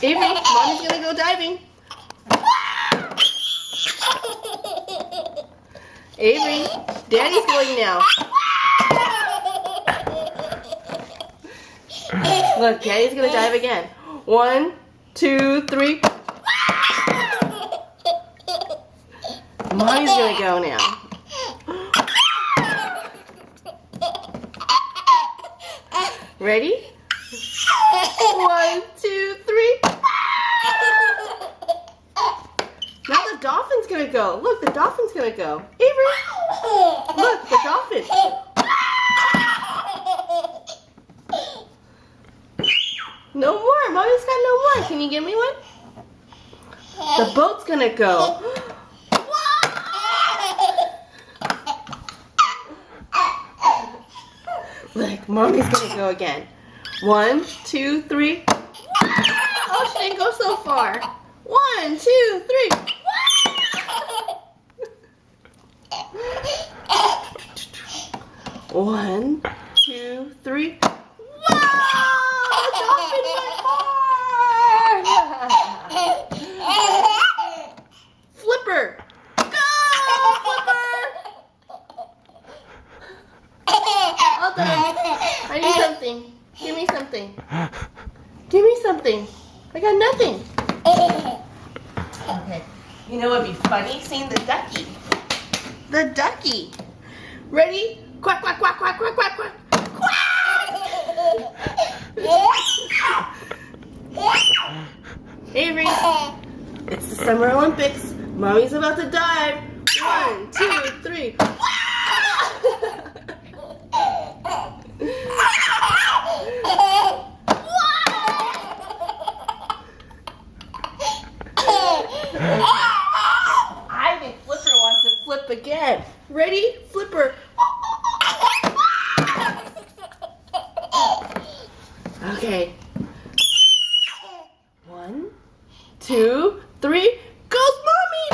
Avery, Mommy's gonna go diving. Avery, Daddy's going now. Look, Daddy's gonna dive again. 1, 2, 3. Mommy's gonna go now. Ready? 1, 2, 3. Now the dolphin's gonna go. Look, the dolphin's gonna go. Avery, look, the dolphin. No more. Mommy's got no more. Can you give me one? The boat's gonna go. Look, Mommy's gonna go again. 1, 2, 3. Oh, she didn't go so far. 1, 2, 3. 1, 2, 3. Wow! The dolphin went far! Flipper! Go, Flipper! All done. I need something. Give me something. Give me something. I got nothing. Okay. You know what would be funny? Seeing the ducky. The ducky. Ready? Quack, quack, quack, quack, quack, quack, quack. Avery, it's the Summer Olympics. Mommy's about to dive. 1, 2, 3. I think Flipper wants to flip again. Ready? Flipper. Okay. 1, 2, 3. Goes Mommy!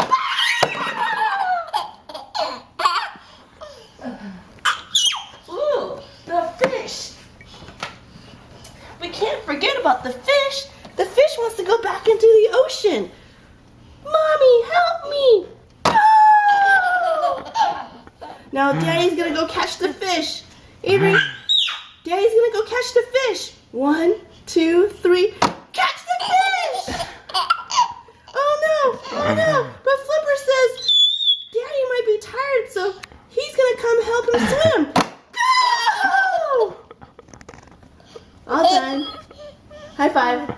Ooh, the fish. We can't forget about the fish. The fish wants to go back into the ocean. Mommy, help me! No! Now Daddy's gonna go catch the fish. Avery, Daddy's gonna go catch the fish. 1, 2, 3. Catch the fish! Oh no! Oh no! But Flipper says Daddy might be tired, so he's gonna come help him swim. Go! All done. High five.